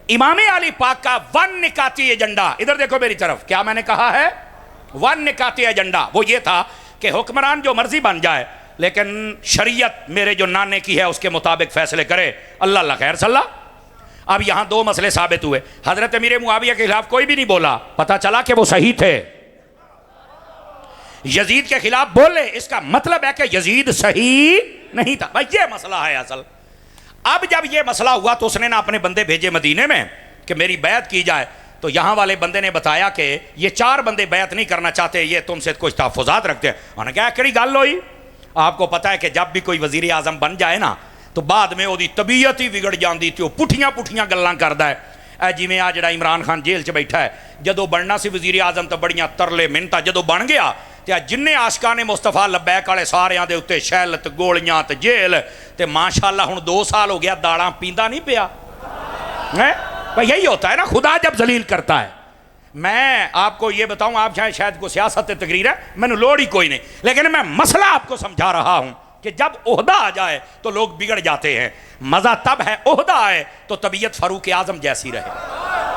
इमाम अली पाक का वन निकाती एजेंडा, इधर देखो मेरी तरफ, क्या मैंने कहा है? वन निकाती एजेंडा। वो ये था कि हुक्मरान जो मर्जी बन जाए लेकिन शरीयत मेरे जो नाने की है उसके मुताबिक फैसले करे। अल्लाह अल्लाह खैर सल्ला। अब यहां दो मसले साबित हुए। हजरत अमीर मुआविया के खिलाफ कोई भी नहीं बोला, पता चला कि वो सही थे। यजीद के खिलाफ बोले, इसका मतलब है कि यजीद सही नहीं था। भाई ये मसला है असल। अब जब ये मसला हुआ तो उसने ना अपने बंदे भेजे मदीने में कि मेरी बैत की जाए। तो यहां वाले बंदे ने बताया कि ये 4 बंदे बैत नहीं करना चाहते, ये तुमसे कुछ तहफ़्फ़ुज़ात रखते हैं। उन्होंने कहा कड़ी गल होई। आपको पता है कि जब भी कोई वज़ीर आज़म बन जाए ना तो बाद में उसकी तबीयत ही बिगड़ जाती थी, वो पुठियां पुठियां गल्लां करदा है। जिमें आ जिहड़ा इमरान खान जेल च बैठा है, जदों बनना सी वज़ीर आज़म तो बड़ियां तरले मिन्नतां, जदों बन गया तो जिन्ने आशका ने मुस्तफा लब्बैक वाले सारियां दे उत्ते शैलत गोलियां ते जेल ते माशाअल्लाह हुण 2 साल हो गया दाड़ा पींदा नहीं पिया है। भाई यही होता है ना, खुदा जब जलील करता है। मैं आपको ये बताऊं, आप शायद को सियासत तकरीर है, मैंने लोड़ ही कोई नहीं, लेकिन मैं मसला आपको समझा रहा हूं कि जब ओहदा आ जाए तो लोग बिगड़ जाते हैं। मजा तब है ओहदा आए तो तबीयत फारूक आजम जैसी रहे,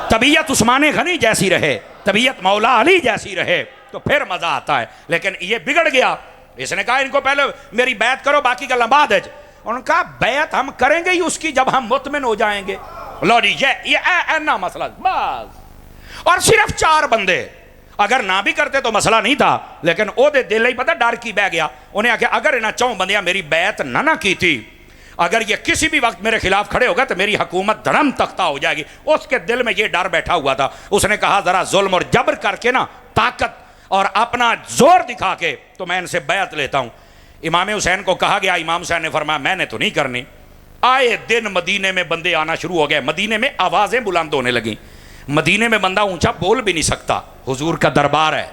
तबीयत उस्मान गनी जैसी रहे, तबीयत मौला अली जैसी रहे, तो फिर मजा आता है। लेकिन ये बिगड़ गया। इसने कहा इनको पहले मेरी बैत करो, बाकी का बाद है। उनका बैत हम करेंगे ही उसकी जब हम मुतमिन हो जाएंगे। लो जी ये ना मसला बस। और सिर्फ 4 बंदे अगर ना भी करते तो मसला नहीं था, लेकिन ओदे दिल ही पता डर की बह गया। उन्हें आख्या अगर इन्हें 4 बंदियां मेरी बैत ना की थी, अगर ये किसी भी वक्त मेरे खिलाफ खड़े होगा तो मेरी हुकूमत धर्म तख्ता हो जाएगी। उसके दिल में ये डर बैठा हुआ था। उसने कहा जरा जुल्म और जबर करके ना, ताकत और अपना जोर दिखा के तो मैं इनसे बैत लेता हूं। इमाम हुसैन को कहा गया, इमाम हुसैन ने फरमाया मैंने तो नहीं करनी। आए दिन मदीने में बंदे आना शुरू हो गए, मदीने में आवाजें बुलंद होने लगी। मदीने में बंदा ऊंचा बोल भी नहीं सकता, हुजूर का दरबार है।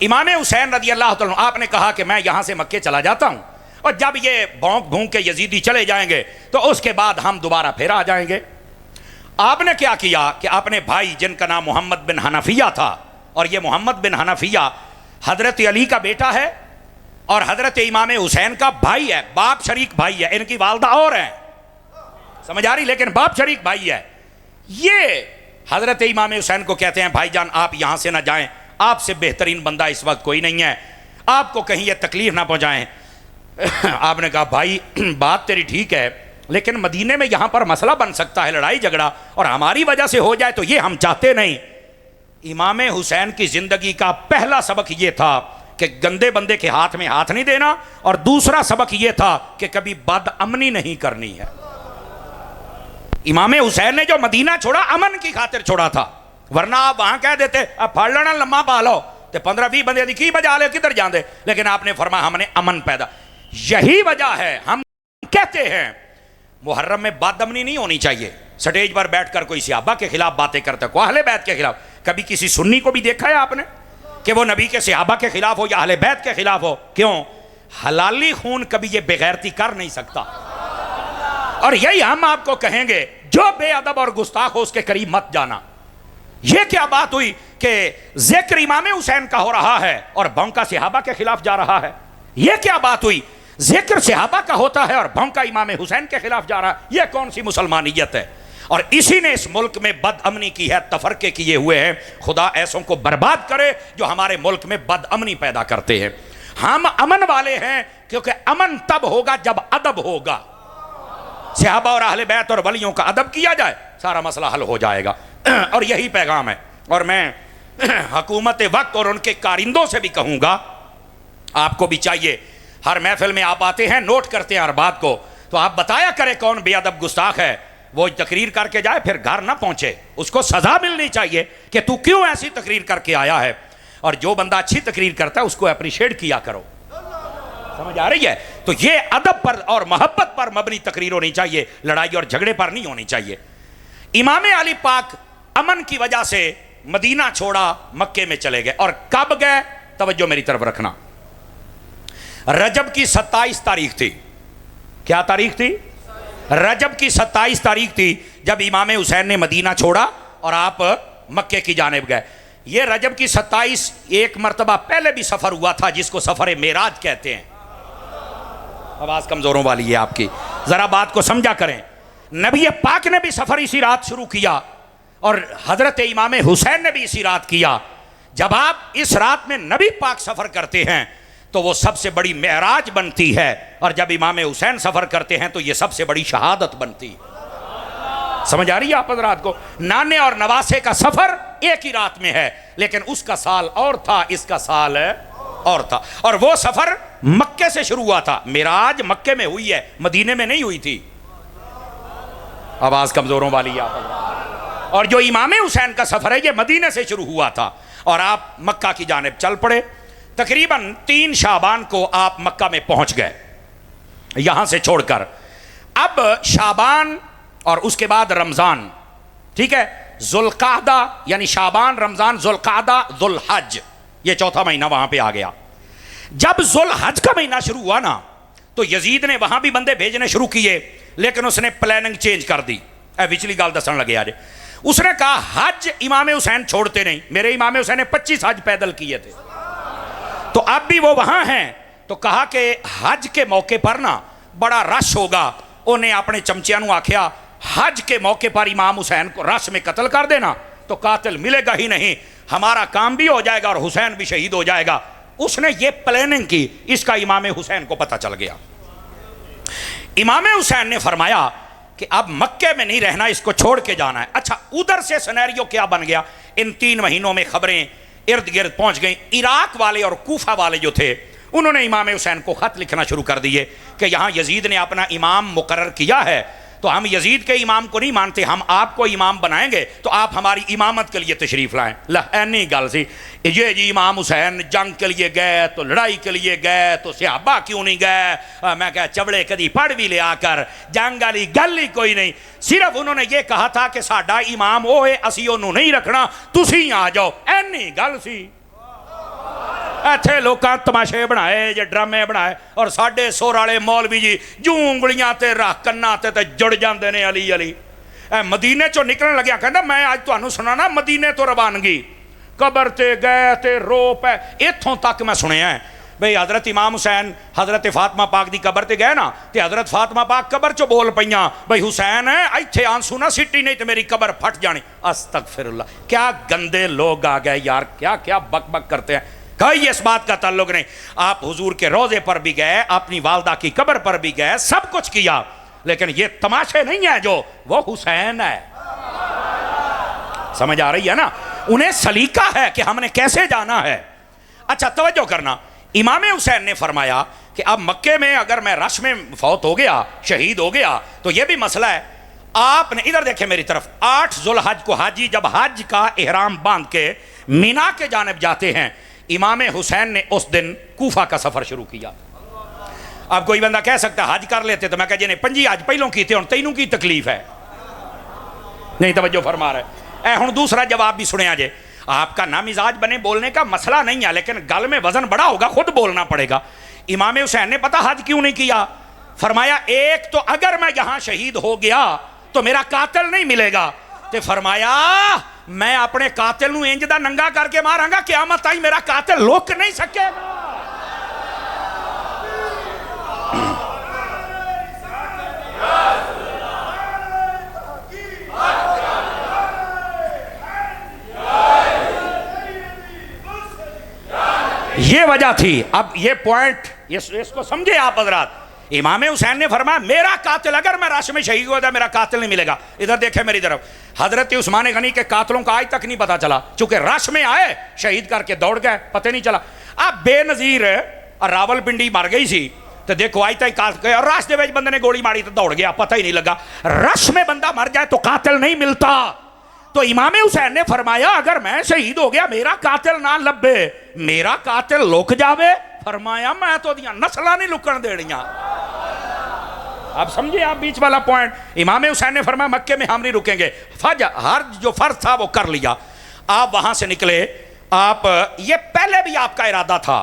इमाम हुसैन रज़ी अल्लाह तआला अन्हु, आपने कहा कि मैं यहां से मक्के चला जाता हूं और जब ये भौंक भूंक के यजीदी चले जाएंगे तो उसके बाद हम दोबारा फिर आ जाएंगे। आपने क्या किया कि अपने भाई जिनका नाम मोहम्मद बिन हनफिया था, और ये मोहम्मद बिन हनफिया हजरत अली का बेटा है और हजरत इमाम हुसैन का भाई है, बाप शरीक भाई है। इनकी वालदा और है, समझ आ रही, लेकिन बाप शरीक भाई है। ये हजरत इमाम हुसैन को कहते हैं भाईजान आप यहां से ना जाएं, आपसे बेहतरीन बंदा इस वक्त कोई नहीं है, आपको कहीं ये तकलीफ ना पहुंचाएं। आपने कहा भाई बात तेरी ठीक है, लेकिन मदीने में यहां पर मसला बन सकता है, लड़ाई झगड़ा, और हमारी वजह से हो जाए तो ये हम चाहते नहीं। इमाम हुसैन की जिंदगी का पहला सबक ये था कि गंदे बंदे के हाथ में हाथ नहीं देना, और दूसरा सबक ये था कि कभी बदअमनी नहीं करनी है। इमाम हुसैन ने जो मदीना छोड़ा अमन की खातिर छोड़ा था, वरना आप वहां कह देते अब फाड़ लेना लम्मा पा लो तो 15-20 बंदे की बजा ले किधर जाते, लेकिन आपने फरमाया हमने अमन पैदा। यही वजह है हम कहते हैं मुहर्रम में बदअमनी नहीं होनी चाहिए। स्टेज पर बैठकर कोई सहाबा के खिलाफ बातें करता, कोई अहले बैत के खिलाफ। कभी किसी सुन्नी को भी देखा है आपने कि वो नबी के सहाबा के खिलाफ हो या अहले बैत के खिलाफ हो? क्यों? हलाली खून कभी ये बेगैरती कर नहीं सकता। और यही हम आपको कहेंगे, जो बेअदब और गुस्ताख हो उसके करीब मत जाना। ये क्या बात हुई कि जिक्र इमाम हुसैन का हो रहा है और भौंका सहाबा के खिलाफ जा रहा है? ये क्या बात हुई, जिक्र सहाबा का होता है और भौंका इमाम हुसैन के खिलाफ जा रहा है? ये कौन सी मुसलमानियत है? और इसी ने इस मुल्क में बदअमनी की है, तफरके किए हुए हैं। खुदा ऐसों को बर्बाद करे जो हमारे मुल्क में बदअमनी पैदा करते हैं। हम अमन वाले हैं क्योंकि अमन तब होगा जब अदब होगा। सहाबा और अहले बैत और वलियों का अदब किया जाए, सारा मसला हल हो जाएगा। और यही पैगाम है। और मैं हुकूमत वक्त और उनके कारिंदों से भी कहूँगा, आपको भी चाहिए, हर महफिल में आप आते हैं, नोट करते हैं हर बात को, तो आप बताया करें कौन बेअदब गुस्ताख है। वो तकरीर करके जाए फिर घर ना पहुंचे, उसको सजा मिलनी चाहिए कि तू क्यों ऐसी तकरीर करके आया है। और जो बंदा अच्छी तकरीर करता है उसको अप्रिशिएट किया करो, समझ आ रही है? तो ये अदब पर और मोहब्बत पर मबनी तकरीर होनी चाहिए, लड़ाई और झगड़े पर नहीं होनी चाहिए। इमाम अली पाक अमन की वजह से मदीना छोड़ा, मक्के में चले गए। और कब गए? तवज्जो मेरी तरफ रखना। रजब की 27 तारीख थी। क्या तारीख थी? रजब की 27 तारीख थी जब इमाम हुसैन ने मदीना छोड़ा और आप मक्के की जानिब गए। ये रजब की 27 एक मरतबा पहले भी सफर हुआ था जिसको सफर मेराज कहते हैं। आवाज कमजोरों वाली है आपकी, जरा बात को समझा करें। नबी पाक ने भी सफ़र इसी रात शुरू किया और हज़रत इमाम हुसैन ने भी इसी रात किया। जब आप इस रात में नबी पाक सफ़र करते हैं तो वो सबसे बड़ी मेराज बनती है, और जब इमाम हुसैन सफ़र करते हैं तो ये सबसे बड़ी शहादत बनती है। समझ आ रही है आप हज़रात को? नाने और नवासे का सफ़र एक ही रात में है, लेकिन उसका साल और था, इसका साल और था। और वो सफ़र मक्के से शुरू हुआ था। मेराज मक्के में हुई है, मदीने में नहीं हुई थी। आवाज़ कमज़ोरों वाली है आप। और जो इमाम हुसैन का सफ़र है ये मदीने से शुरू हुआ था और आप मक्का की जानिब चल पड़े। तकरीबन 3 शाबान को आप मक्का में पहुंच गए यहां से छोड़कर। अब शाबान और उसके बाद रमज़ान, ठीक है, जुल्क़ादा यानी शाबान, रमज़ान, जुल्क़ादा, जुल्हज, ये चौथा महीना वहां पे आ गया। जब जुल्हज का महीना शुरू हुआ ना तो यजीद ने वहां भी बंदे भेजने शुरू किए, लेकिन उसने प्लानिंग चेंज कर दी। पिछली गाल दसन लगे आज। उसने कहा हज इमाम हुसैन छोड़ते नहीं। मेरे इमाम हुसैन ने 25 हज पैदल किए थे, तो अब भी वो वहां हैं। तो कहा कि हज के मौके पर ना बड़ा रश होगा। उन्हें अपने चमचिया नूं आख्या हज के मौके पर इमाम हुसैन को रश में कत्ल कर देना तो कातिल मिलेगा ही नहीं, हमारा काम भी हो जाएगा और हुसैन भी शहीद हो जाएगा। उसने ये प्लानिंग की, इसका इमाम हुसैन को पता चल गया। इमाम हुसैन ने फरमाया कि अब मक्के में नहीं रहना, इसको छोड़ के जाना है। अच्छा, उधर से सिनेरियो क्या बन गया? इन 3 महीनों में खबरें इर्द गिर्द पहुंच गई। इराक वाले और कूफा वाले जो थे उन्होंने इमाम हुसैन को खत लिखना शुरू कर दिए कि यहाँ यजीद ने अपना इमाम मुकर्रर किया है, तो हम यजीद के इमाम को नहीं मानते, हम आपको इमाम बनाएंगे, तो आप हमारी इमामत के लिए तशरीफ़ लाएं। लहनी गल सी ये जी इमाम हुसैन जंग के लिए गए तो लड़ाई के लिए गए तो सहाबा क्यों नहीं गए? मैं कह चबड़े कदी पढ़ भी लिया कर, जंग वाली गल ही कोई नहीं। सिर्फ उन्होंने ये कहा था कि साडा इमाम वो है, असी ओनू नहीं रखना, तुसी आ जाओ। एनी गल सी। इत्थे लोकां तमाशे बनाए जे ड्रामे बनाए और साडे सोर वाले मौलवी जी जूं उंगलियां ते रख कन्नां ते जुड़ जांदे ने अली अली। मदीने चों निकलण लग्या कहंदा मैं अज तुहानूं सुणाना मदीने तो रवानगी। कबर ते गए ते रो पै। इत्थों तक मैं सुनिया है भाई हज़रत इमाम हुसैन हज़रत फातिमा पाक दी कबर ते गए ना ते हज़रत फातिमा पाक कबर चो बोल पईयां भाई हुसैन है इत्थे आंसू ना सिटी नहीं तो मेरी कबर फट जानी। अस्तगफिरुल्लाह, क्या गंदे लोग आ गए यार, क्या क्या बक बक करते हैं। कोई इस बात का ताल्लुक नहीं। आप हुजूर के रोजे पर भी गए, अपनी वालदा की कब्र पर भी गए, सब कुछ किया, लेकिन ये तमाशे नहीं है जो वो हुसैन है। समझ आ रही है ना? उन्हें सलीका है कि हमने कैसे जाना है। अच्छा तवज्जो करना, इमाम हुसैन ने फरमाया कि अब मक्के में अगर मैं रश में फौत हो गया, शहीद हो गया, तो यह भी मसला है। आपने इधर देखे मेरी तरफ, 8 जुल्हज को हाजी जब हज का एहराम बांध के मीना के जानिब जाते हैं, इमाम हुसैन ने उस दिन कूफा का सफर शुरू किया। अब कोई बंदा कह सकता है हज कर लेते, तो मैं कह जिन्हें 5 हज पहलों की थे हुण तैनू की तकलीफ है? नहीं तवज्जो फरमा रहे। हुण दूसरा जवाब भी सुनिया जे। आपका ना मिजाज बने बोलने का मसला नहीं है, लेकिन गल में वजन बड़ा होगा, खुद बोलना पड़ेगा। इमाम हुसैन ने पता हज क्यों नहीं किया? फरमाया एक तो अगर मैं यहां शहीद हो गया तो मेरा कातिल नहीं मिलेगा, तो फरमाया मैं अपने कातिल नूं इंज दा नंगा करके मारांगा क़यामत आई मेरा कातिल लुक नहीं सकेगा। ये वजह थी। अब ये पॉइंट इसको समझे आप हजरात। इमाम हुसैन ने फरमाया मेरा कातिल अगर मैं रश में शहीद हुआ था मेरा कातिल नहीं मिलेगा। इधर देखे मेरी तरफ, हजरत उस्मान गनी के कातिलों का आज तक नहीं पता चला, चूंकि रश में आए शहीद करके दौड़ गए, पता नहीं चला। अब बेनजीर रावलपिंडी मर गई सी तो देखो आज तक और रश के बंदे ने गोली मारी तो दौड़ गया, पता ही नहीं लगा। रश में बंदा मर जाए तो कातिल नहीं मिलता। तो इमाम हुसैन ने फरमाया अगर मैं शहीद हो गया मेरा कातिल ना लभे, मेरा कातिल लुक जावे, फरमाया मैं तो दियां नस्लां नहीं लुकण देनियां। आप समझे आप बीच वाला पॉइंट। इमाम हुसैन ने फरमाया मक्के में हम नहीं रुकेंगे, हर जो फर्ज था वो कर लिया। आप वहां से निकले, आप ये पहले भी आपका इरादा था,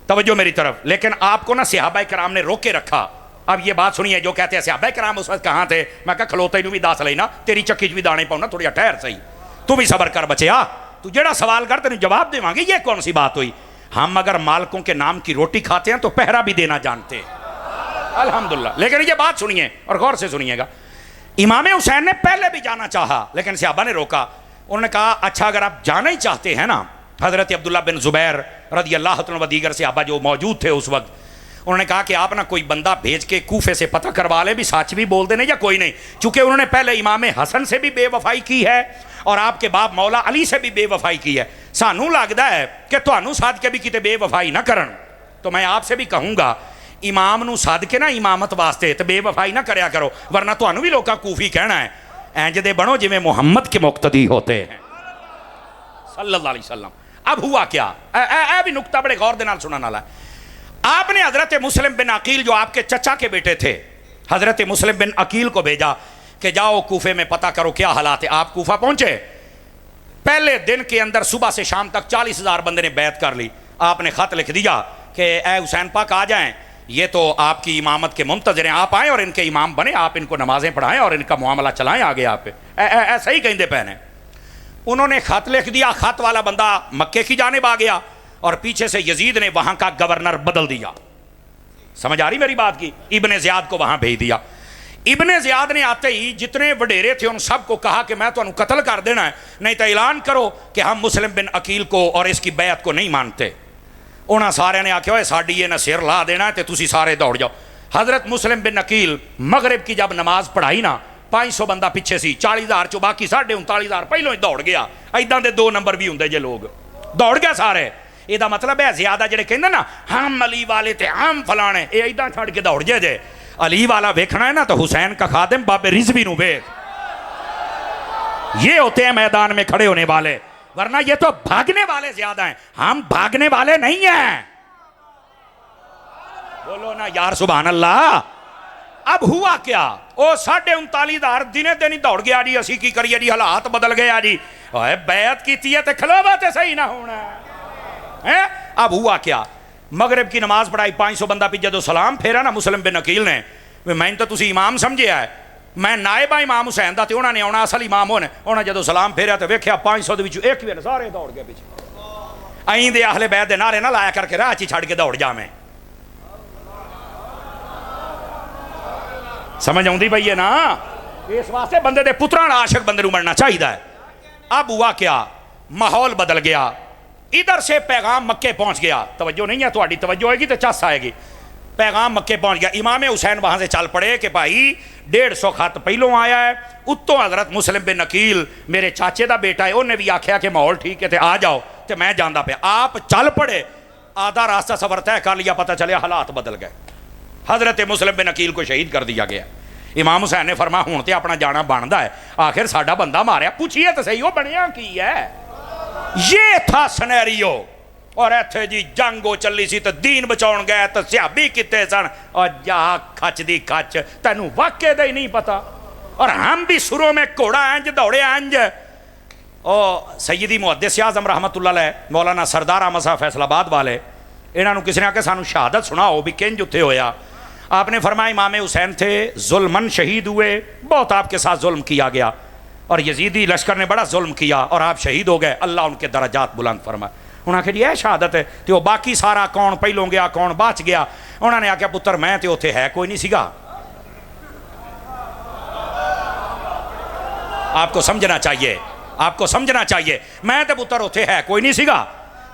तवज्जो मेरी तरफ, लेकिन आपको ना सहाबा किराम ने रोके रखा। अब ये बात सुनिए, जो कहते हैं सहाबा किराम उस वक्त कहाँ थे, मैं कहा खलोते भी दास लेना, तेरी चक्की च भी दाने पाऊना, थोड़ी ठहर सही, तू भी सबर कर बचे। तू जेड़ा सवाल कर तेन जवाब देवांगे, ये कौन सी बात हुई? हम अगर मालकों के नाम की रोटी खाते हैं तो पहरा भी देना जानते हैं, अल्हम्दुलिल्लाह। लेकिन ये बात सुनिए और गौर से सुनिएगा। इमाम हुसैन ने पहले भी जाना चाहा लेकिन सहाबा ने रोका। उन्होंने कहा अच्छा अगर आप जाना ही चाहते हैं ना, हज़रत अब्दुल्ला बिन ज़ुबैर रज़ी अल्लाह तआला व दीगर सहाबा जो मौजूद थे उस वक्त, उन्होंने कहा कि आप ना कोई बंदा भेज के कूफे से पता करवा लें भी सच भी बोलते नहीं या कोई नहीं, चूँकि उन्होंने पहले इमाम हसन से भी बेवफाई की है और आपके बाप मौला अली से भी बेवफाई की है, सानू लगता है कि तुहानू साध के भी किते बेवफाई ना करन। तो मैं आपसे भी कहूँगा इमाम नू साध के ना इमामत वास्ते तो बेवफाई ना करया करो, वरना तुहानू भी लोग कूफी कहना है। इंज दे बनो जिवें मुहम्मद के मुक्तदी होते हैं सल्लल्लाहु अलैहि वसल्लम। अब हुआ क्या, ए भी नुक्ता बड़े गौर दे नाल सुनने वाला है। आपने हजरत मुस्लिम बिन अकील जो आपके चचा के बेटे थे, हजरत मुस्लिम बिन अकील को भेजा कि जाओ कूफे में पता करो क्या हालात है। आप कूफा पहुंचे, पहले दिन के अंदर सुबह से शाम तक 40,000 बंदे ने बैत कर ली। आपने खत लिख दिया कि ए हुसैन पाक आ जाएं, ये तो आपकी इमामत के मुंतज़िर हैं, आप आएँ और इनके इमाम बने, आप इनको नमाजें पढ़ाएं और इनका मुआमला चलाएं आगे आप पे, ऐसा ही कहते पहने। उन्होंने खत लिख दिया, खत वाला बंदा मक्के की जानिब आ गया और पीछे से यजीद ने वहां का गवर्नर बदल दिया। समझ आ रही मेरी बात की? इब्ने ज़ियाद को वहां भेज दिया। इब्ने ज़ियाद ने आते ही जितने वडेरे थे उन सबको कहा कि मैं तुहानू कत्ल कर देना है, नहीं तो ऐलान करो कि हम मुस्लिम बिन अकील को और इसकी बैत को नहीं मानते। उन्होंने सारे ने आख्या साड़ी ये ना सिर ला देना है तो तुसी सारे दौड़ जाओ। हजरत मुस्लिम बिन अकील मगरिब की जब नमाज पढ़ाई ना, 500 बंदा पिछे सी, 40,000 चो बाकी 39,500 पहलों ही दौड़ गया। इदां दे 2 नंबर भी होंगे जे लोग दौड़ गए सारे। ਇਹਦਾ मतलब है ज्यादा ਜਿਹੜੇ ਕਹਿੰਦੇ ना हम अली वाले ते हम फलाने, ये इदां छड़ के दौड़ जे। अली वाला वेखना है ना तो हुसैन का खादिम बाबे रिजवी नु वेख, ये होते हैं मैदान में खड़े होने वाले, वरना ये तो भागने वाले ज्यादा हैं, हम भागने वाले नहीं हैं। बोलो ना यार सुभान अल्लाह। अब हुआ क्या, ओ 39,500 दिने दिन ही दौड़ गया जी, असी की करिए जी, हालात बदल गया जी, बैत की ते खलोवा ते सही ना होना है। अब हुआ क्या, मगरिब की नमाज पढ़ाई, 500 बंदा पी जो सलाम फेरा ना मुस्लिम बिन अकील ने, मैं तो तुसी इमाम समझे है, मैं नायबा इमाम हुसैन दा ते उन्होंने आना असल इमाम होने। उन्होंने जो सलाम फेरिया तो वेख्या 500 एक भी सारे दौड़ गए पीछे। अं दे आहले बैत दे नारे ना लाया करके राह च छड़ के दौड़ जा। मैं समझ आउंदी पई है ना, इस वास्ते बंदे दे पुत्रां आशिक बंदे नूं बनना चाहिए है। अब हुआ क्या, माहौल बदल गया, इधर से पैगाम मक्के पहुंच गया। तवज्जो नहीं है, थोड़ी तवज्जो होगी तो चस आएगी। पैगाम मक्के पहुंच गया, इमाम हुसैन वहां से चल पड़े कि भाई 150 खत पहलों आया है, उत्तों हजरत मुस्लिम बिन अकील मेरे चाचे का बेटा है, उन्हें भी आख्या कि माहौल ठीक है तो आ जाओ, तो मैं जाना पे। आप चल पड़े, आधा रास्ता सफर तय कर लिया, पता चलिया हालात बदल गए, हजरत मुस्लिम बिन अकील को शहीद कर दिया गया। इमाम हुसैन ने फरमाया हुण तो अपना जाना बनता है, आखिर साडा बंदा मारिया, पूछिए तो सही वो बनया की है। ये था सनैरियो। और इत्थे जी जंग चली सी तो दीन बचाउण गए तो सियाबी किते सन, और जा खच दी खच, तैनू वाके दा ही नहीं पता। और हम भी शुरू में घोड़ा इंज दौड़े इंज। और सैयदी मुहद्दिस आज़म रहमतुल्लाह अलैह मौलाना सरदार अहमद साहब फैसलाबाद वाले, इन्होंने किसी ने आके सानू शहादत सुनाओ भी किंज उत्थे होया। आपने फरमाया इमाम हुसैन थे, जुल्मन शहीद हुए, बहुत आपके साथ जुल्म किया गया और यजीदी लश्कर ने बड़ा जुल्म किया और आप शहीद हो गए, अल्लाह उनके दराजात बुलंद फरमाए। उन्होंने आखिया जी यह शहादत है, तो बाकी सारा कौन पहलों गया कौन बच गया। उन्होंने आख्या पुत्र मैं तो उत्थे है कोई नहीं सीगा। आपको समझना चाहिए, आपको समझना चाहिए, मैं तो पुत्र उत्थे है कोई नहीं सीगा।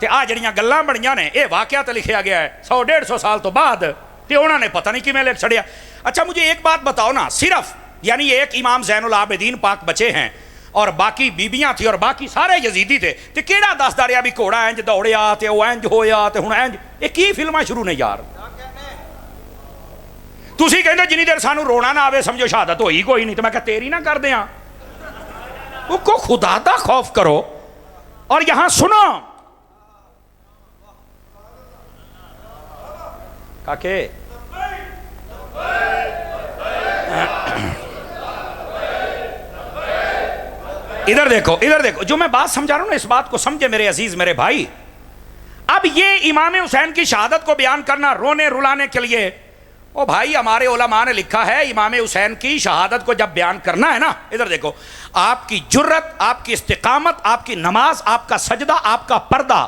ते आ जड़ियां गल्लां बड़ियां ने, यह वाकया तो लिखा गया है 100-150 साल तो बाद, तो उन्होंने पता नहीं किमें लिख छड़िया। अच्छा मुझे एक बात बताओ ना, सिर्फ यानी एक इमाम ज़ैनुल आबिदीन पाक बचे हैं और बाकी बीबियां थी और बाकी सारे यजीदी थे, तो केड़ा दसदा रहा भी घोड़ा इंज दौड़िया तो वह इंज होया तो हुण इंज, ये की फिल्मां शुरू ने यार। तुसीं कहंदे जिन्नी देर सानू रोना ना आवे समझो शहादत होई कोई नहीं, तो मैं कहा तेरी ना कर दें। उसको खुदा दा खौफ करो। और यहां सुनो काके, इधर देखो, इधर देखो, जो मैं बात समझा रहा हूं ना इस बात को समझे मेरे अजीज मेरे भाई। अब ये इमाम हुसैन की शहादत को बयान करना रोने रुलाने के लिए, ओ भाई हमारे उलमा ने लिखा है इमाम हुसैन की शहादत को जब बयान करना है ना, इधर देखो, आपकी जुर्रत, आपकी इस्तिकामत, आपकी नमाज, आपका सजदा, आपका पर्दा,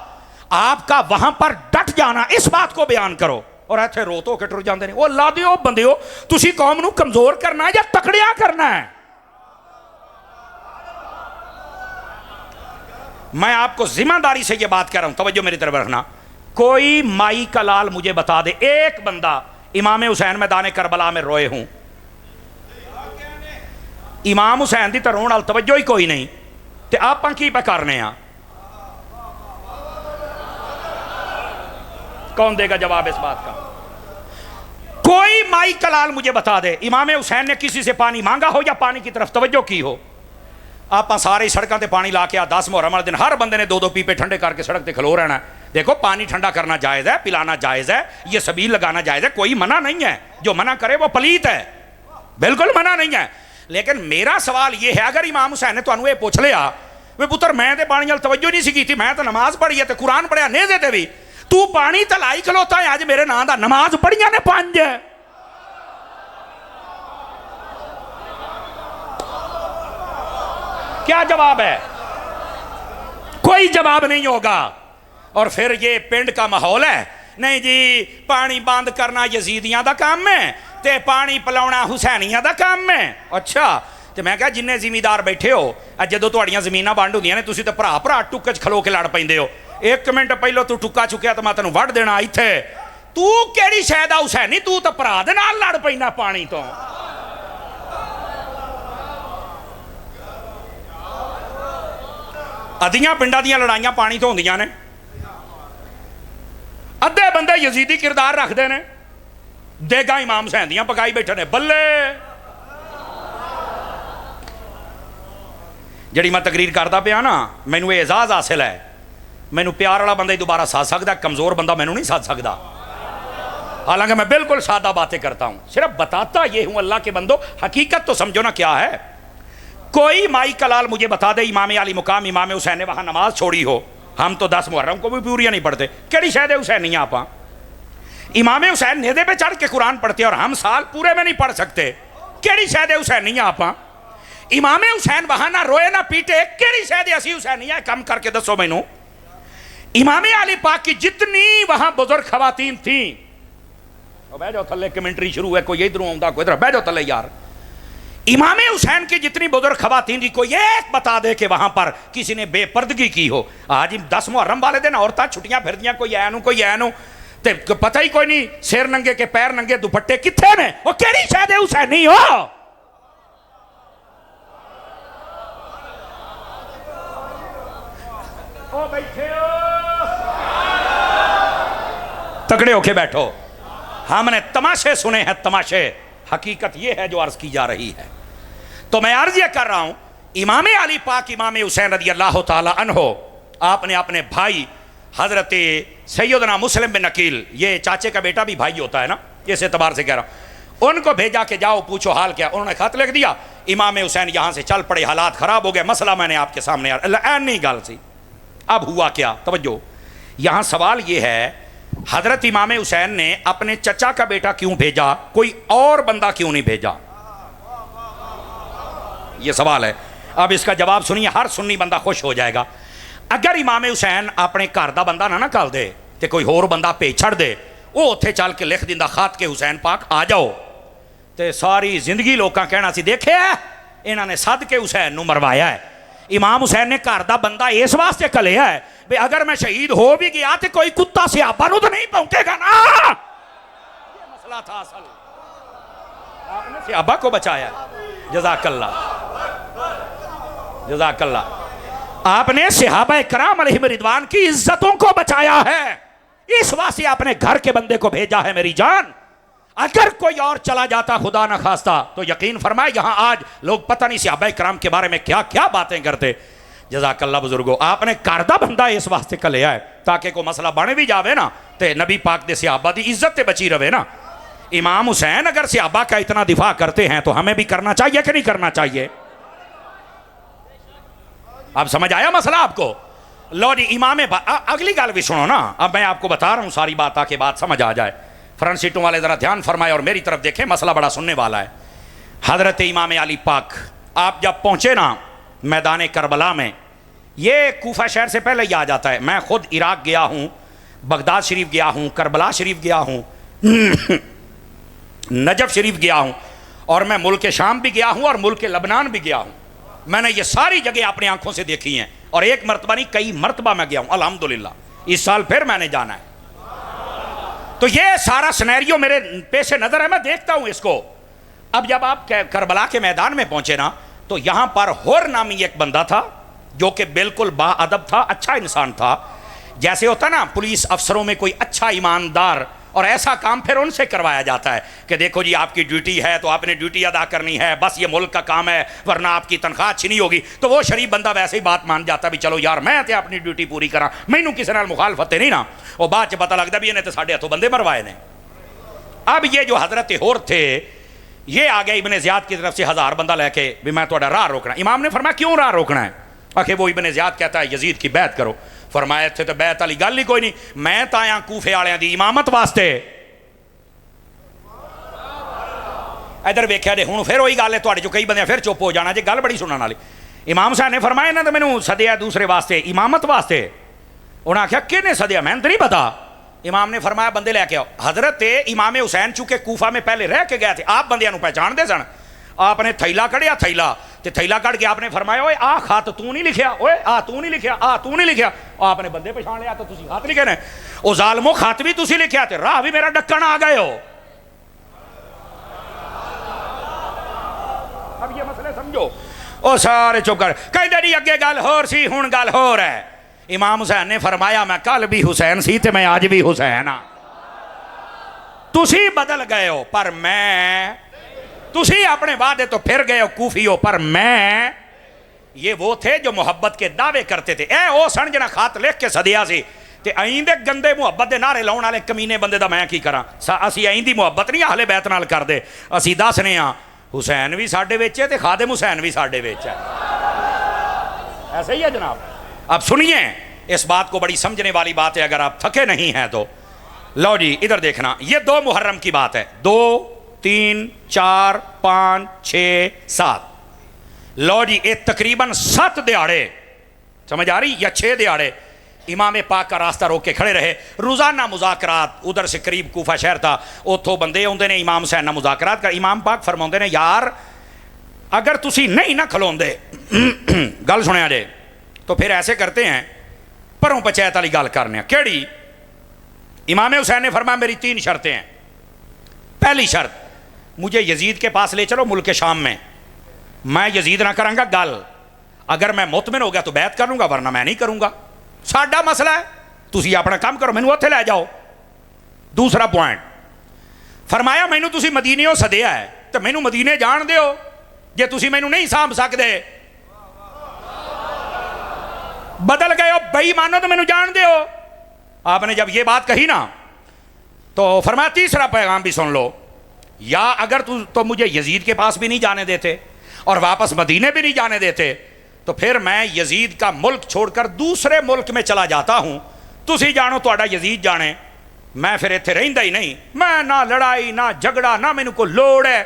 आपका वहां पर डट जाना, इस बात को बयान करो। और इत्थे रो तो के टुर जाते हैं। वो अल्लाह दे बंदे हो, तुसी कौम नू कमजोर करना है या तकड़िया करना है? मैं आपको जिम्मेदारी से ये बात कह रहा हूं, तवज्जो मेरी तरफ रखना। कोई माई का लाल मुझे बता दे, एक बंदा इमाम हुसैन मैदान करबला में रोए हूं, इमाम हुसैन दी तो रोण वाल तवज्जो ही कोई नहीं, ते आप की पे करने आ? कौन देगा जवाब इस बात का? कोई माई का लाल मुझे बता दे इमाम हुसैन ने किसी से पानी मांगा हो या पानी की तरफ तवज्जो की हो? आप सारे सड़कों से पानी ला के आ 10 मुहर्रम वाले दिन हर बंदे ने 2-2 पीपे ठंडे करके सड़क पे खलो रहना है। देखो पानी ठंडा करना जायज़ है, पिलाना जायज़ है, ये सबील लगाना जायज़ है, कोई मना नहीं है, जो मना करे वो पलीत है, बिल्कुल मना नहीं है। लेकिन मेरा सवाल ये है, अगर इमाम हुसैन ने तुहानू ये पूछ लिया वे पुत्र मैं तो पानी वाल तवज्जो नहीं सी की, मैं तो नमाज पढ़ी है, कुरान पढ़िया नेज़े ते भी, तू पानी तलाई खलोता है, अज मेरे नाम का नमाज पढ़िया ने 5, क्या जवाब है? कोई जवाब नहीं होगा। और फिर ये पिंड का माहौल है, नहीं जी पानी बंद करना यजीदियां दा काम है ते पानी पिलाना हुसैनियां दा काम है। अच्छा तो मैं कहा जिन्ने जिमीदार बैठे हो जो तुहाड़ियां जमीनां वंड होंदियां ने तुसीं तो भरा भरा टुक्के च खलो के लड़ पैंदे हो, 1 मिनट पहलो तू टुक्का चुक्या तो मैं तेनों वढ़ देना इत्थे, तू किहड़ी शै दा हुसैनी, तू तो भरा दे नाल लड़ पैंदा पानी तो। अद्धियां पिंडां दियां लड़ाइयां पानी तो होंदियां ने, अद्धे बंदे यजीदी किरदार रखते हैं, देगा इमाम हुसैन दियां पकाई बैठे ने, बल्ले जिहड़ी मैं तकरीर करता पिया ना, मैनू एजाज हासिल है, मैनू प्यार वाला बंदा ही दोबारा साध सकता, कमजोर बंदा मैनू नहीं साध सकता। हालांकि मैं बिल्कुल सादा बातें करता हूं, सिर्फ बताता ये हूं अल्लाह के बंदो, हकीकत तो समझो ना क्या है। कोई माई का लाल मुझे बता दे इमाम अली मुकाम इमाम हुसैन ने वहां नमाज छोड़ी हो, हम तो 10 मुहर्रम को भी पूरियां नहीं पढ़ते, केड़ी शायद हुसैन आप इमाम हुसैन नेदे पे चढ़ के कुरान पढ़ते और हम साल पूरे में नहीं पढ़ सकते, केड़ी शायद हुसैन आप इमाम हुसैन वहां ना रोए ना पीटे, केड़ी शायद असी हुसैन कम करके दसो मैनू। इमाम अली पाक की जितनी वहां बुजुर्ग खवातीन थी, बह जाओ थले, कमेंट्री शुरू है, कोई इधरों आंदा कोई इधर, बह जाओ थले यार। इमाम हुसैन की जितनी बुजुर्ग खवातीन थी, कोई एक बता दे कि वहां पर किसी ने बेपर्दगी की हो। आज 10 मुहर्रम वाले दिन औरतां छुट्टियां फिरदियां, कोई ऐनू कोई ऐनू, ते पता ही कोई नहीं, सिर नंगे के पैर नंगे, दुपट्टे किथे ने, वो केड़ी शायद हुसैनी हो? ओ बैठे हो तगड़े होके बैठो, हमने तमाशे सुने हैं, तमाशे, हकीकत यह है जो अर्ज की जा रही है। तो मैं अर्ज यह कर रहा हूं, इमाम अली पाक इमाम हुसैन रज़ी अल्लाह ताला अन्हो, आपने अपने भाई हजरत सैयदना मुस्लिम बिन अकील, ये चाचे का बेटा भी भाई होता है ना, इस एतबार से कह रहा हूं, उनको भेजा के जाओ पूछो हाल क्या। उन्होंने खत लिख दिया, इमाम हुसैन यहां से चल पड़े, हालात खराब हो गए, मसला मैंने आपके सामने नहीं गल सी। अब हुआ क्या, तवज्जो, यहां सवाल यह है हजरत इमाम हुसैन ने अपने चचा का बेटा क्यों भेजा, कोई और बंदा क्यों नहीं भेजा, यह सवाल है। अब इसका जवाब सुनिए, हर सुन्नी बंदा खुश हो जाएगा। अगर इमाम हुसैन अपने घर का बंदा ना घल दे तो कोई होर बंदा भेज छड़ दे, वो उत्थे चल के लिख दिंदा खत के हुसैन पाक आ जाओ, तो सारी जिंदगी लोकां कहना सी देखे इन्होंने सद के हुसैन नूं मरवाया है। इमाम हुसैन ने घर का बंदा इस वास्ते घलिया है भी अगर मैं शहीद हो भी गया तो कोई कुत्ता सियाबा तो नहीं भौंकेगा ना, ये मसला था असल, आपने सियाबा को बचाया, जज़ाकल्लाह जज़ाकल्लाह, आपने सहाबा इकराम अलैहिम रिदवान की इज्जतों को बचाया है, इस वास्ते आपने घर के बंदे को भेजा है मेरी जान। अगर कोई और चला जाता खुदा न खास्ता तो यकीन फरमाए यहां आज लोग पता नहीं सहाबा इकराम के बारे में क्या क्या बातें करते। जज़ाकल्लाह बुजुर्गो, आपने करदा बंदा इस वास्ते कलिया है ताकि कोई मसला बन भी जावे ना तो नबी पाक दे सहाबा दी इज्जत ते बची रहे ना। इमाम हुसैन अगर सहाबा का इतना दिफा करते हैं तो हमें भी करना चाहिए कि नहीं करना चाहिए? अब समझ आया मसला आपको? लो जी, इमाम अगली गल भी सुनो ना, अब मैं आपको बता रहा हूं सारी बात ताकि बात समझ आ जाए। फ्रंट सीटों वाले जरा ध्यान फरमाए और मेरी तरफ देखें, मसला बड़ा सुनने वाला है। हजरत इमाम अली पाक आप जब पहुंचे ना मैदान करबला में, ये कूफा शहर से पहले ही आ जाता है, मैं खुद इराक गया हूं, बगदाद शरीफ गया हूं, करबला शरीफ गया हूं, नजफ शरीफ गया हूं, और मैं मुल्क शाम भी गया हूं और मुल्क लबनान भी गया हूं। मैंने ये सारी जगह अपनी आंखों से देखी हैं और एक मरतबा नहीं, कई मरतबा मैं गया हूं अल्हम्दुलिल्लाह। इस साल फिर मैंने जाना है। तो ये सारा सिनेरियो मेरे पेश नजर है, मैं देखता हूं इसको। अब जब आप करबला के मैदान में पहुंचे ना, तो यहां पर हुर नामी एक बंदा था जो कि बिल्कुल बाअदब था, अच्छा इंसान था। जैसे होता ना पुलिस अफसरों में कोई अच्छा ईमानदार, और ऐसा काम फिर उनसे करवाया जाता है कि देखो जी आपकी ड्यूटी है तो आपने ड्यूटी अदा करनी है, बस ये मुल्क का काम है वरना आपकी तनख्वाह अच्छी नहीं होगी। तो वो शरीफ बंदा वैसे ही बात मान जाता भी चलो यार मैं तो अपनी ड्यूटी पूरी करा, मैनू किसी नाल मुखालफत नहीं ना। और बाद च पता लगता भी इन्हें तो साढ़े हथों बंदे मरवाए ने। अब ये जो हजरत होर थे ये आ गए इब्ने ज़ियाद की तरफ से 1000 बंदा लेके भी मैं थोड़ा राह रोकना। इमाम ने फरमाया क्यों राह रोकना है? आखिर वो इब्ने ज़ियाद कहता है यजीद की बैत करो। फरमाया थे तो बैत वाली गल ही कोई नहीं, मैं तो आया कूफे वालियां दी इमामत वास्ते। इधर वेख्या दे हुण फिर वही गल है, तुहाडे चों कई बंदे फिर चुप हो जाना जे गल बड़ी सुनने वाली। इमाम साहब ने फरमाया इन्हें तो मैनू सदिया दूसरे वास्ते, इमामत वास्ते। उन्हें आख्या किने सदिया? मैंने तो नहीं पता। इमाम ने फरमाया बंदे लैके आओ। हजरत इमाम हुसैन चूंकि कूफा में पहले रह के गए थे, आप बंदियां नूं पहचानते सन। आपने थैला कढ़िया, थैला कढ़ के आपने फरमाया ओए आ खत तू नहीं लिखिया, ओए आ तू नहीं लिखिया, आ तू नहीं लिखिया। आपने बंदे पछाण लिया तो तुसी खत लिखे ने। ओ जालमो खत भी तुसी लिखिया ते राह भी मेरा डक्कन आ गए हो। अब ये मसले समझो। ओ सारे चुप कर, कहंदे जी अगे गल होर सी हुण गल होर है। इमाम हुसैन ने फरमाया मैं कल भी हुसैन सी ते मैं आज भी हुसैन हाँ। तुसी बदल गए हो पर मैं, तुसी अपने वादे तो फिर गए हो कूफी हो पर मैं। ये वो थे जो मोहब्बत के दावे करते थे। ए ओ सन जना खात लिख के सदिया सी ते अईंदे गंदे मुहब्बत दे नारे लाउण वाले कमीने बंदे दा मैं की करा। असी अईंदी मुहब्बत नहीं अहले बैत नाल करदे, असी दसने आ हुसैन भी साडे विच है ते खादिम हुसैन भी साडे विच है। ऐसे ही है जनाब। अब सुनिए इस बात को, बड़ी समझने वाली बात है अगर आप थके नहीं हैं तो। लो जी इधर देखना, ये 2 मुहर्रम की बात है। 2 3 4 5 6 7। लो जी ये तकरीबन 7 दिहाड़े, समझ आ रही, या 6 दिहाड़े इमाम पाक का रास्ता रोक के खड़े रहे। रोजाना मुज़ाकरात, उधर से करीब कूफा शहर था, उतों बंदे आउंदे ने इमाम हुसैन नाल मुज़ाकरात कर। इमाम पाक फरमाउंदे ने यार अगर तुसी नहीं ना खलोंदे गल सुनिया जे तो फिर ऐसे करते हैं परों पंचायत वाली गल करने। केड़ी? इमाम हुसैन ने फरमाया मेरी 3 शर्तें हैं। पहली शर्त, मुझे यजीद के पास ले चलो मुल्क शाम में, मैं यजीद ना करांगा गल, अगर मैं मुतमिन हो गया तो बैत कर लूंगा वरना मैं नहीं करूंगा, साडा मसला है, तुसी अपना काम करो, मैनू उत्थे लै जाओ। दूसरा पॉइंट फरमाया मैनू तुसी मदीने सदिया है तो मैनू मदीने जान दिओ, जे तुसी मैनू नहीं सांभ सकते बदल गए हो बेईमानो तो मैनू जान दिओ। आपने जब ये बात कही ना तो फरमाया तीसरा पैगाम भी सुन लो, या अगर तो मुझे यजीद के पास भी नहीं जाने देते और वापस मदीने भी नहीं जाने देते तो फिर मैं यजीद का मुल्क छोड़कर दूसरे मुल्क में चला जाता हूं। तुसी जानो तुहाडा यजीद जाने, मैं फिर इत्थे रहिंदा ही नहीं। मैं ना लड़ाई ना झगड़ा ना मैनू कोई लोड़ है,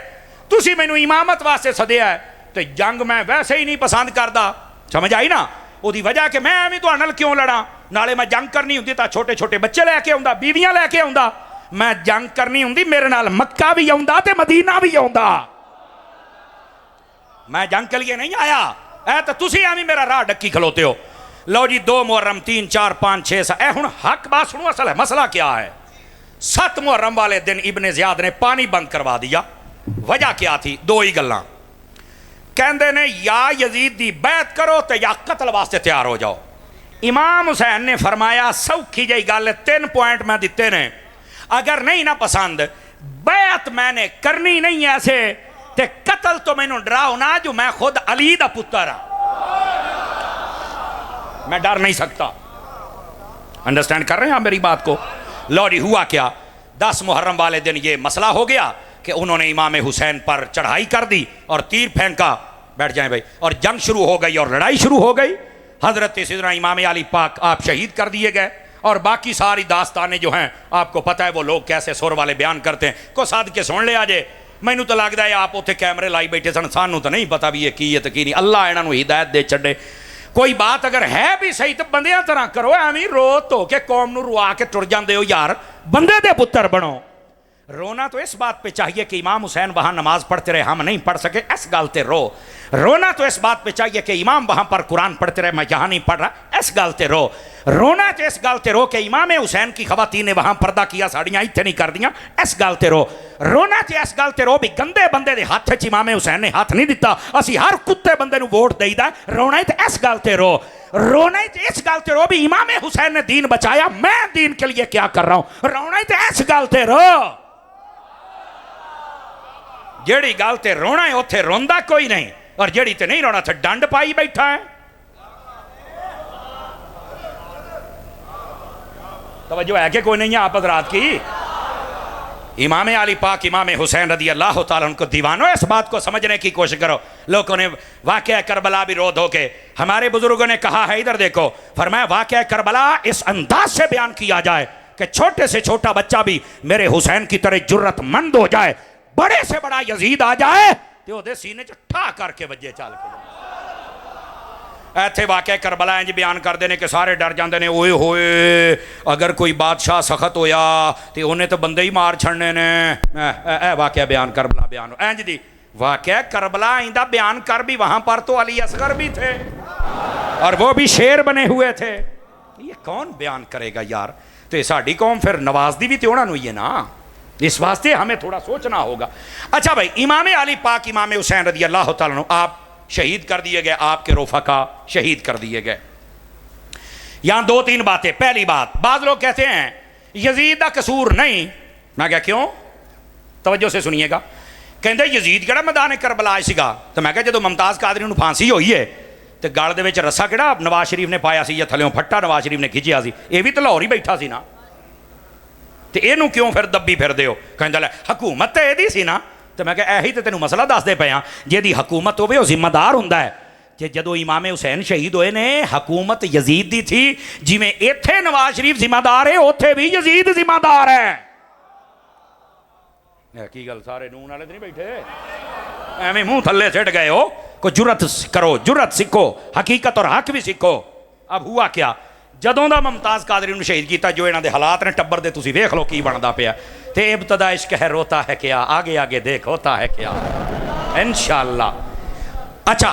तुसी मैनू इमामत वास्ते सदिया है तो जंग मैं वैसे ही नहीं पसंद करता। समझ आई ना? ਉਹਦੀ वजह कि मैं ਐਵੇਂ ਤੁਹਾਡੇ ਨਾਲ क्यों लड़ा, नाले मैं जंग करनी ਹੁੰਦੀ ਤਾਂ छोटे छोटे बच्चे लैके आउंदा, बीवियां लैके आउंदा। मैं जंग करनी ਹੁੰਦੀ मेरे नाल मक्का भी आउंदा ते मदीना भी आउंदा। मैं जंग के लिए नहीं आया, ऐ तो तुसी ਐਵੇਂ मेरा राह डक्की खलोते हो। लो जी 2 मुहर्रम 3 4 5 6 7। ए हुण हक बात सुनो, असल है मसला क्या है। 7 मुहर्रम वाले दिन इब्ने ज़ियाद ने पानी बंद करवा दिया। वजह क्या थी? 2 ही गल्लां। कहते ने या यजीद दी बैत करो तो या कतल वास्ते तैयार हो जाओ। इमाम हुसैन ने फरमाया सौखी जी गल, 3 पॉइंट मैं दिते ने, अगर नहीं ना पसंद बैत मैंने करनी नहीं ऐसे ते कतल तो मैनू डराओ ना, जो मैं खुद अली दा पुत्र हाँ, मैं डर नहीं सकता। अंडरस्टैंड कर रहे हैं आप मेरी बात को? लो जी हुआ क्या, 10 मुहर्रम वाले दिन ये मसला हो गया कि उन्होंने इमाम हुसैन पर चढ़ाई कर दी और तीर फेंका, बैठ जाएं भाई, और जंग शुरू हो गई और लड़ाई शुरू हो गई। हजरत सिदना इमाम अली पाक आप शहीद कर दिए गए और बाकी सारी दास्तानें जो हैं आपको पता है वो लोग कैसे सुर वाले बयान करते हैं। को साध के सुन लिया जे, मैनू तो लगता है आप उत्थे कैमरे लाई बैठे सन, सानू तो नहीं पता भी ये की है तो की नहीं। अल्लाह इन्हों हिदायत दे छड़े। कोई बात अगर है भी सही तो बंदियां तरह करो, एवं रो धो के कौम नू रुआ के तुर जाते हो यार, बंदे दे पुत्र बनो। रोना तो इस बात पे चाहिए कि इमाम हुसैन वहां नमाज पढ़ते रहे, हम नहीं पढ़ सके, इस गल ते रो। रोना तो इस बात पे चाहिए कि इमाम वहां पर कुरान पढ़ते रहे, मैं यहां नहीं पढ़ रहा, इस गल ते रो। रोना तो इस गल ते रो कि इमाम हुसैन की खवातीन ने वहां पर्दा किया, साड़ियां इत्थे नहीं कर दियां, इस गल ते रो। रोना तो इस गल ते रो भी गंदे बंदे दे हाथ च इमाम हुसैन ने हाथ नहीं दिता, असी हर कुत्ते बंदे नूं वोट देईदा। रोना तो इस गल ते रो, रोना तो इस गल ते रो भी इमाम हुसैन ने दीन बचाया, मैं दीन के लिए क्या कर रहा हूं। रोना तो इस गल ते रो, जेड़ी गल ते रोना है उत्थे रोंदा कोई नहीं, और जेड़ी ते नहीं रोना थे डंड पाई बैठा है। तवज्जो है कि कोई नहीं है आप हज़रात की। इमाम अली पाक इमाम हुसैन रदी अल्लाह तआला उनको दीवानों, इस बात को समझने की कोशिश करो। लोगों ने वाक़या करबला भी रो धो के, हमारे बुजुर्गों ने कहा है, इधर देखो, फरमाया वाक़या करबला इस अंदाज से बयान किया जाए कि छोटे से छोटा बच्चा भी मेरे हुसैन की तरह जुर्रतमंद हो जाए, बड़े से बड़ा यजीद आ जाए तो ओदे सीने च ठा करके वजे चल के। इत्थे वाक़या करबला इंज बयान करते हैं कि सारे डर जाते हैं, ओए होए अगर कोई बादशाह सख्त होया तो उन्हें तो बंदे ही मार छड़ने ने। वाक़या बयान करबला बयान इंज दी वाक़या करबला इंदा बयान कर भी, वहां पर तो अली असगर भी थे और वो भी शेर बने हुए थे। ये कौन बयान करेगा यार। तो साड़ी कौम फिर नवाजदी भी तो उन्होंने ही है ना, इस वास्ते हमें थोड़ा सोचना होगा। अच्छा भाई, इमाम अली पाक इमाम हुसैन रदी अल्लाह तआला अन्हु आप शहीद कर दिए गए, आपके रोफका शहीद कर दिए गए। यहां दो तीन बातें। पहली बात, बाज लोग कहते हैं यजीद का कसूर नहीं। मैं क्या क्यों, तवज्जो से सुनिएगा। कहते यजीद किहड़ा मैदान करबला सीगा, तो मैं जो मुमताज़ कादरी नूं फांसी हुई है तो गल दे विच रस्सा किहड़ा नवाज शरीफ ने पाया सी या थल्लों फट्टा नवाज शरीफ ने खिंचिया सी, यह भी तो लाहौर ही बैठा सी ना, तो इनू क्यों फिर दब्बी फिरदे हो। कहंदा ले हुकूमत तो यही सी ना, तो मैं कहा यही तो तेनों मसला दसदे पे हाँ, जिहदी हुकूमत होवे वो जिम्मेदार हुंदा है। जे जदों इमाम हुसैन शहीद होए ने हुकूमत यजीद दी थी, जिवें इत्थे नवाज शरीफ जिम्मेदार है उत्थे भी यजीद जिम्मेदार है। की गल, सारे नून वाले तो नहीं बैठे एवें मुंह थल्ले सिट गए हो। कोई जुरत करो, जुरत सीखो, हकीकत और हक भी सीखो। अब हुआ क्या, जदों दा मुमताज़ कादरी नूं शहीद किया, जो इन्हां दे हालात ने टब्बर दे तुसीं वेख लो की बनदा पिया। ते इब्तदा इश्क है रोता है क्या, आगे आगे देख होता है क्या, इंशाअल्लाह। अच्छा,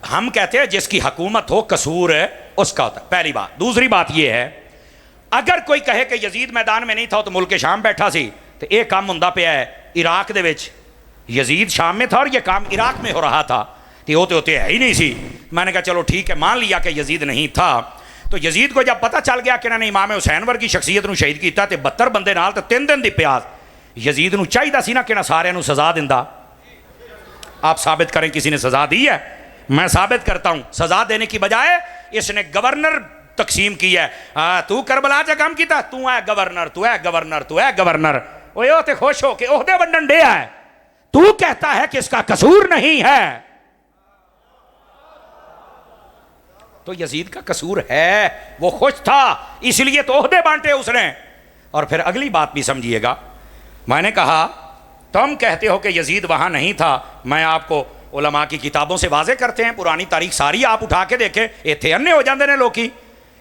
हम कहते हैं जिसकी हुकूमत हो कसूर है उसका होता है, पहली बात। दूसरी बात यह है, अगर कोई कहे कि यजीद मैदान में नहीं था तो मुल्क शाम बैठा सी, तो यह काम हुंदा पिया है इराक दे विच। यजीद शाम में था और यह काम इराक में हो रहा था, तो वो तो होते है ही नहीं सी। मैंने कहा चलो ठीक है, मान लिया कि यजीद नहीं था। तो यजीद को जब पता चल गया कि इन्होंने इमाम हुसैन वर्गी शख्सियत नूं शहीद किया, तो 72 बंदे नाल तो 3 दिन दी प्यास। यजीद नूं चाहिदा सी ना कि सारिਆਂ नूं सज़ा दिंदा। आप साबित करें किसी ने सज़ा दी है? मैं साबित करता हूं, सज़ा देने की बजाय इसने गवर्नर तकसीम की है। तू करबला च काम किया, तू है गवर्नर, तू है गवर्नर, तू है गवर्नर। वो तो खुश हो के ओहदे वंडन डे है, तू कहता है कि इसका कसूर नहीं है। तो यजीद का कसूर है, वो खुश था इसलिए तो ओहदे बांटे उसने। और फिर अगली बात भी समझिएगा, मैंने कहा तुम कहते हो कि यजीद वहां नहीं था, मैं आपको उलमा की किताबों से वाजे करते हैं, पुरानी तारीख सारी आप उठा के देखें, इतने अन्ने हो जाते हैं लोग।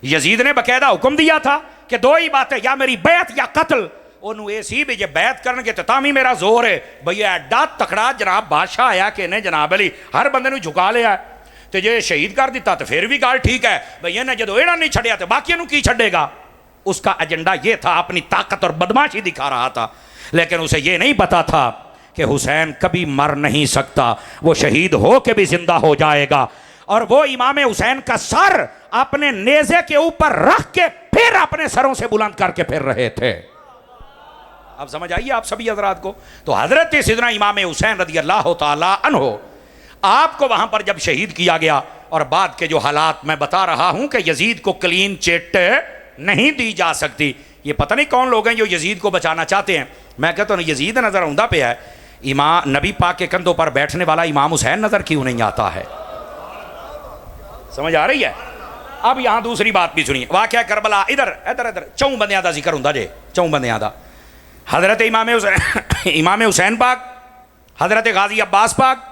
यजीद ने बकायदा हुक्म दिया था कि दो ही बातें, या मेरी बैत या कत्ल। उन्होंने ये सी भी जे बैत करनगे तो तामी मेरा जोर है। भैया एडा तकड़ा जनाब बादशाह आया कि इन्हें जनाब अली हर बंदे नूं झुका लिया, तो जे शहीद कर दिता तो फिर भी गल ठीक है, भैया ने जो इन्हें नहीं छड़िया तो बाकी की छड़ेगा। उसका एजेंडा ये था, अपनी ताकत और बदमाशी दिखा रहा था, लेकिन उसे ये नहीं पता था कि हुसैन कभी मर नहीं सकता, वो शहीद हो के भी जिंदा हो जाएगा। और वो इमाम हुसैन का सर अपने नेज़े के ऊपर रख के फिर अपने सरों से बुलंद करके फिर रहे थे। अब समझ आइए आप सभी हजरात को। तो हजरत सिदना इमाम हुसैन रदी अल्लाह ताला अन्हो आपको वहां पर जब शहीद किया गया, और बाद के जो हालात मैं बता रहा हूं कि यजीद को क्लीन चिट नहीं दी जा सकती। ये पता नहीं कौन लोग हैं जो यजीद को बचाना चाहते हैं। मैं कहता हूँ यजीद नजर आउंदा पे है, इमाम नबी पाक के कंधों पर बैठने वाला इमाम हुसैन नजर क्यों नहीं आता है? समझ आ रही है? अब यहां दूसरी बात भी सुनिए। वाक़या करबला, इधर इधर इधर 4 बंदियां दा जिक्र हुंदा जे, 4 बंदियां दा। हजरत इमाम हुसैन पाक, हजरत गाजी अब्बास पाक,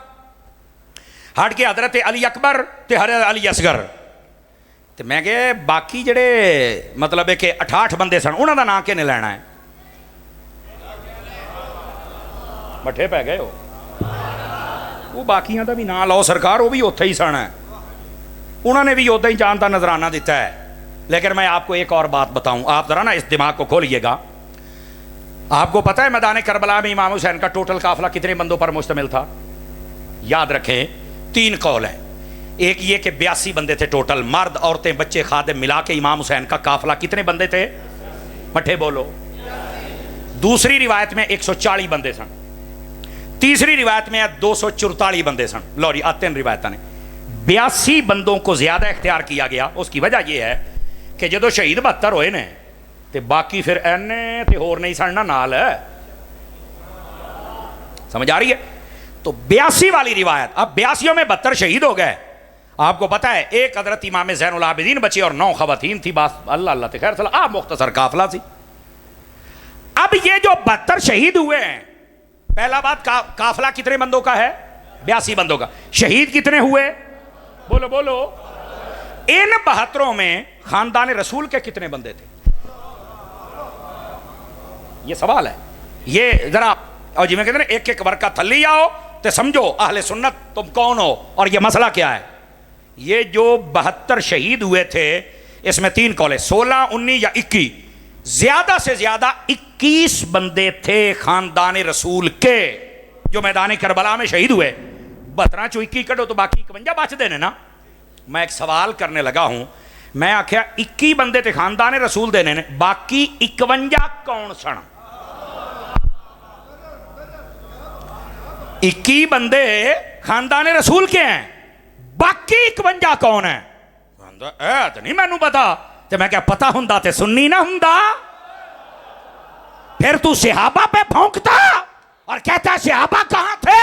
हट के हजरत अली अकबर ते हजरत अली असगर। तो मैं कहा बाकी जड़े मतलब है कि 68 बंदे सन, उन्हों का नाम किने लेना है? मठे पै गए हो, वो बाकियां का भी ना लो सरकार, वो भी उत्थे ही सन है, उन्होंने भी उदा ही जान का नजराना दिता है। लेकिन मैं आपको एक और बात बताऊं, आप जरा ना इस दिमाग को खोलिएगा। आपको पता है मैदान करबला में इमाम हुसैन का टोटल काफिला कितने बंदों पर मुश्तमिल था? याद रखें, 3 कौल हैं। एक ये कि 82 बंदे थे टोटल, मर्द औरतें बच्चे खादिम मिला के इमाम हुसैन का काफिला कितने बंदे थे? मठे बोलो। दूसरी रिवायत में 140 बंदे सन, तीसरी रिवायत में 244 बंदे सन। लो जी, 3 रिवायत ने 82 बंदों को ज्यादा इख्तियार किया गया। उसकी वजह यह है कि जो शहीद 72 होए ने ते बाकी फिर एने ते होर नहीं सड़ना नाल, समझ आ रही है? तो 82 वाली रिवायत, अब 82 में 72 शहीद हो गए। आपको पता है एक हजरत इमाम ज़ैनुल आबिदीन बची और 9 खवातीन थी। बस अल्लाह अल्लाह ते खैर चला, आप मुख्तसर काफिला थी। अब ये जो 72 शहीद हुए हैं, पहला बात काफिला कितने बंदों का है? 82 बंदों का। शहीद कितने हुए? बोलो बोलो। इन 72 में खानदान रसूल के कितने बंदे थे? ये सवाल है। ये जरा और जिमें कहते हैं एक एक वर्का थल्ली आओ तो समझो अहले सुन्नत तुम कौन हो और ये मसला क्या है। ये जो 72 शहीद हुए थे इसमें 3 कौले, 16, 19 या 21, ज्यादा से ज्यादा 21 बंदे थे खानदान रसूल के जो मैदान करबला में शहीद हुए। 72 चो 21 कटो तो बाकी 51 बच देने ना। मैं एक सवाल करने लगा हूं, मैं आख्या 21 बंदे थे खानदान रसूल देने ने, बाकी 51 कौन सन? 21 बंदे खानदान रसूल के हैं, बाकी 51 कौन है? तो नहीं मैनू पता। तो मैं क्या पता हुंदा ते सुन्नी ना हुंदा? फिर तू सहाबा पे भौंकता और कहता सहाबा कहां थे?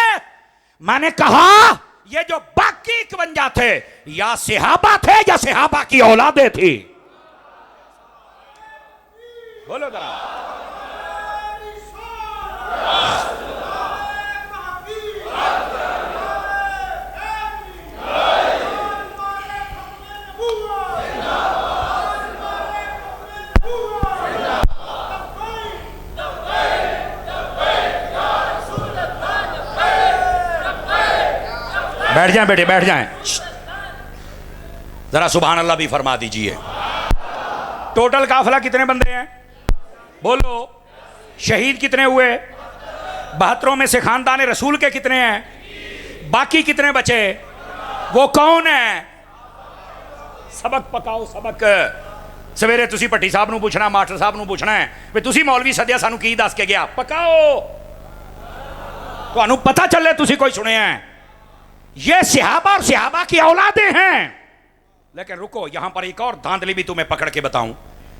मैंने कहा ये जो बाकी 51 थे या सहाबा थे या सहाबा की औलादे थी। बोलो जरा। बैठ जाएं बेटे, बैठ जाएं। जरा सुभान अल्लाह भी फरमा दीजिए। टोटल काफिला कितने बंदे हैं? बोलो। शहीद कितने हुए? 72 में से खानदान रसूल के कितने हैं? बाकी कितने बचे? वो कौन है? सबक पकाओ सबक। सवेरे तुसी भट्टी साहब नूं पूछना, मास्टर साहब नूं पूछना है भी तुसी मौलवी सद्या सानू की दस के गया? पकाओ, तुहानू पता चले तुसी कोई सुने हैं। ये सहाबा और सहाबा की औलादें हैं। लेकिन रुको, यहां पर एक और धांधली भी तुम्हें पकड़ के बताऊं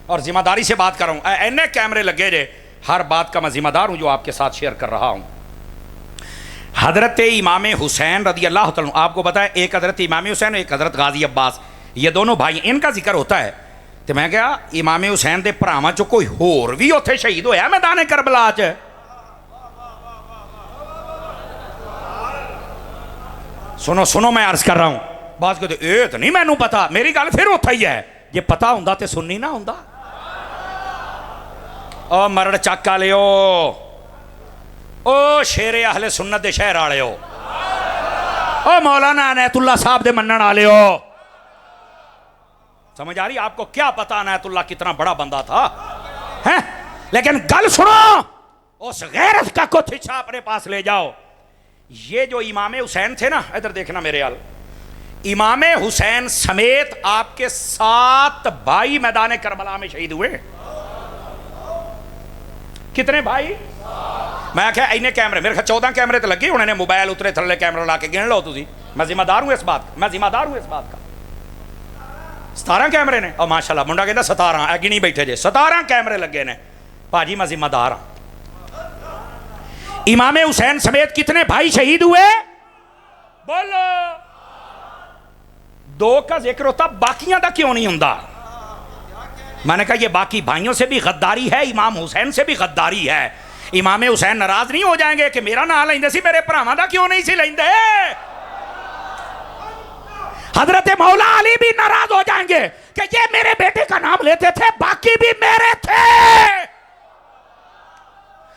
और जिम्मेदारी से बात कर रहा हूं। ऐने कैमरे लगे जे, हर बात का मैं जिम्मेदार हूं जो आपके साथ शेयर कर रहा हूं। हजरत इमाम हुसैन रदी अल्लाह तआला, आपको पता है एक हजरत इमाम हुसैन, एक हजरत गाजी अब्बास, ये दोनों भाई, इनका जिक्र होता है। तो मैं क्या इमाम हुसैन के भरावां चो कोई होर भी उत्थे शहीद होया मैदान करबला च? सुनो सुनो, मैं अर्ज कर रहा हूं। बात कहते ए तो नहीं मैनू पता। मेरी गल फिर उत्थे ही है, जे पता हुंदा ते सुननी ना हुंदा। ओ मरड़ चक आलियो, ओ शेरे अहले सुन्नत दे शहर आलियो, ओ मौलाना अनैतुल्लाह साहब दे मनण आलियो। समझ आ रही आपको? क्या पता अनैतुल्लाह कितना बड़ा बंदा था हैं? लेकिन गल सुनो, उस गैरत का कुछ हिस्सा अपने पास ले जाओ। ये जो इमाम हुसैन थे ना, इधर देखना मेरे यार, इमाम हुसैन समेत आपके 7 भाई मैदान करबला में शहीद हुए। कितने भाई? मैं क्या इन्हें कैमरे, मेरे ख्याल 14 कैमरे तो लगे उन्होंने, मोबाइल उतरे थले कैमरा ला के गिन लो तुसी। मैं जिम्मेदार हूं इस बात का, मैं जिम्मेदार हूं इस बात का। 17 कैमरे ने, और माशाल्लाह मुंडा कहता 17 गिनी बैठे जे, 17 कैमरे लगे ने। भाजी मैं जिम्मेदार हाँ। इमाम हुसैन समेत कितने भाई शहीद हुए? बोलो। 2 का जिक्र होता, बाकियां का क्यों नहीं होता? मैंने कहा ये बाकी भाइयों से भी गद्दारी है, इमाम हुसैन से भी गद्दारी है। इमाम हुसैन नाराज नहीं हो जाएंगे कि मेरा नाम लेंदे सी, मेरे भरावां दा क्यों नहीं सी लेंदे? हजरत मौला अली भी नाराज हो जाएंगे कि ये मेरे बेटे का नाम लेते थे, बाकी भी मेरे थे।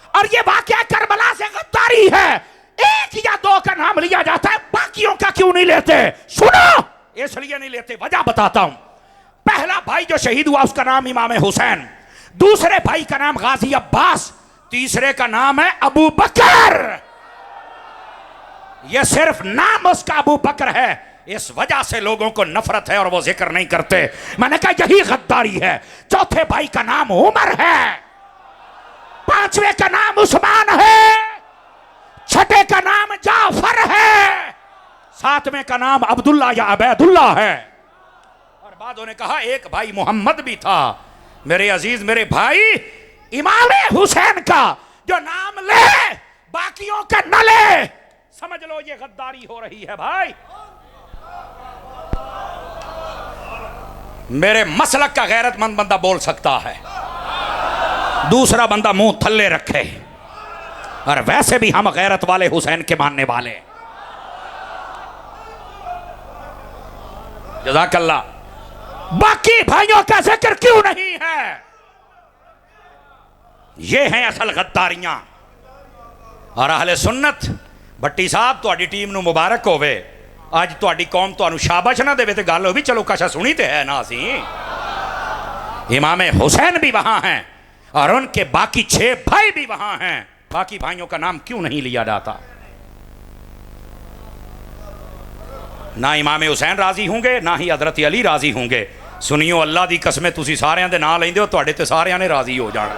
और ये वाकया करबला से गद्दारी है। एक एक या दो का नाम लिया जाता है, बाकियों का क्यों नहीं लेते? सुनो, इसलिए नहीं लेते, वजह बताता हूं। पहला भाई जो शहीद हुआ उसका नाम इमाम हुसैन, दूसरे भाई का नाम गाजी अब्बास, तीसरे का नाम है अबू बकर। यह सिर्फ नाम उसका अबू बकर है, इस वजह से लोगों को नफरत है और वो जिक्र नहीं करते। मैंने कहा यही गद्दारी है। चौथे भाई का नाम उमर है, पांचवें का नाम उस्मान है, छठे का नाम जाफर है, सातवें का नाम अब्दुल्ला या अबैदुल्ला है। और बाद उन्होंने कहा एक भाई मोहम्मद भी था। मेरे अजीज, मेरे भाई, इमाम हुसैन का जो नाम ले बाकियों का न ले, समझ लो ये गद्दारी हो रही है भाई। मेरे मसलक का गैरतमंद बंदा बोल सकता है, दूसरा बंदा मुंह थल्ले रखे। और वैसे भी हम गैरत वाले हुसैन के मानने वाले। जज़ाकल्लाह। बाकी भाइयों का जिक्र क्यों नहीं है? ये हैं असल गद्दारियां। और अहले सुन्नत, भट्टी साहब तुहाडी टीम नूं मुबारक होवे, अज तुहाडी कौम तुहानूं शाबाश ना देवे ते गल हो भी चलो कशा सुनी ते है ना। असी इमाम हुसैन भी वहां हैं और उनके बाकी 6 भाई भी वहां हैं। बाकी भाइयों का नाम क्यों नहीं लिया जाता? ना इमाम हुसैन राजी होंगे, ना ही हजरत अली राजी होंगे। सुनियो, अल्लाह दी कसमें तुसी सारियां दे नाम लेंदे हो, तुहाडे ते सारियां ने राजी हो जाना।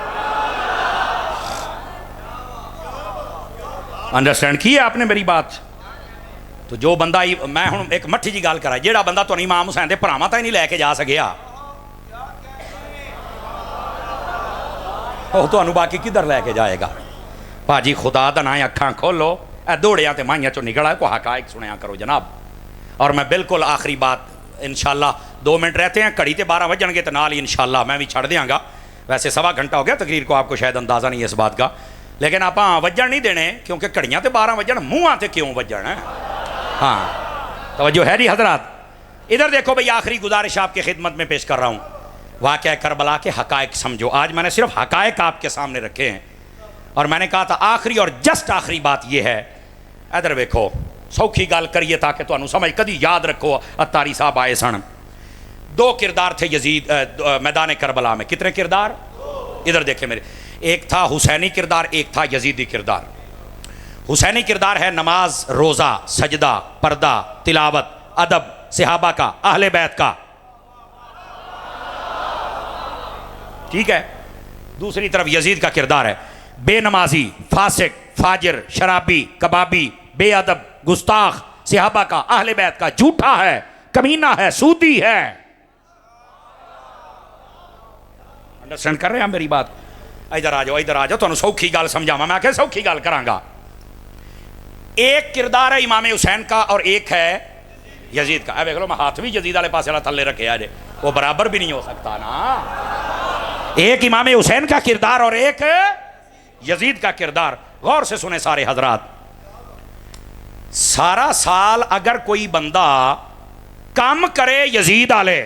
अंडरस्टैंड की है आपने मेरी बात? तो जो बंदा, मैं हुण एक मट्ठी जी गल करा, जेड़ा बंदा तुहानूं इमाम हुसैन दे भरावां ताईं नहीं लैके जा सकिया, ਉਹ ਤੁਹਾਨੂੰ बाकी किधर लैके जाएगा? भाजी खुदा दा ना अखां खोलो, ए दौड़िया तो माइया चो निकल आए, को हकायक सुनिया करो जनाब। और मैं बिल्कुल आखिरी बात, इंशाल्लाह 2 मिनट रहते हैं, घड़ी ते 12 बजणगे तो नाल ही इंशाल्लाह मैं भी छड़ देंगा। वैसे 1.25 घंटा हो गया तकरीर को, आपको शायद अंदाज़ा नहीं है इस बात का, लेकिन आप वजन नहीं देने, क्योंकि घड़ियाँ तो 12 बजन, मुँह से क्यों वजन है। हाँ तवज्जो है जी हजरात। इधर देखो भाई, आखिरी गुजारिश आपकी खिदमत में पेश कर रहा हूँ। वाक़या करबला के हकायक समझो। आज मैंने सिर्फ हकायक आपके सामने रखे हैं और मैंने कहा था आखिरी और जस्ट आखिरी बात यह है, इधर देखो, सौखी गल करिए ताकि तुहानू समझ, कदी याद रखो अत्तारी साहब आए सन, 2 किरदार थे यजीद मैदान करबला में। कितने किरदार? इधर देखे मेरे, एक था हुसैनी किरदार, एक था यजीदी किरदार। हुसैनी किरदार है नमाज, रोज़ा, सजदा, पर्दा, तिलावत, अदब, सहाबा का, अहले बैत का, ठीक है। दूसरी तरफ यजीद का किरदार है बेनमाजी, फासिक, फाजिर, शराबी, कबाबी, बेअदब, गुस्ताख, सहाबा का, अहले बैत का, झूठा है, कमीना है, सूदी है। अंडरस्टैंड कर रहे हैं मेरी बात? इधर आ जाओ, इधर आ जाओ, तुहानू सौखी गल समझावा। मैं क्या सौखी गल करांगा। एक किरदार है इमाम हुसैन का और एक है यजीद का। देख लो, मैं हाथ भी यजीद वाले पास वाला थल्ले रखे आज, वो बराबर भी नहीं हो सकता ना। एक इमाम हुसैन का किरदार और एक यजीद का किरदार। गौर से सुने सारे हजरात, सारा साल अगर कोई बंदा काम करे यजीद आले,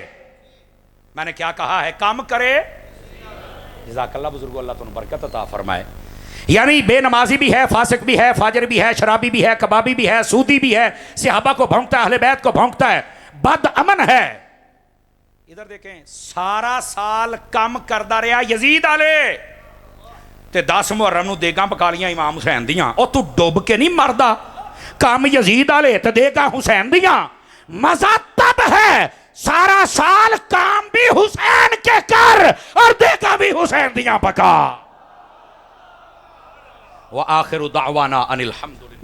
मैंने क्या कहा है, काम करे, जज़ाकल्लाह बुजुर्गो, अल्लाह तुम बरकत अता फरमाए। यानी बेनमाजी भी है, फासिक भी है, फाजिर भी है, शराबी भी है, कबाबी भी है, सूदी भी है, सहाबा को भौंकता है, अहले बैत को भौंकता है, बद अमन है। इधर देखें, सारा साल कम करता रहा यजीद आले ते 10 मुहर्रम नूं देगां पका लियां इमाम हुसैन दियां। ओ तू डुब के नहीं मरदा, कम यजीद आले ते देगां हुसैन दियां। मजा तब है सारा साल काम भी हुसैन के कर और देगा भी हुसैन दियां पका। व आखिरु दावाना अनिल हम्दुलिल्लाह।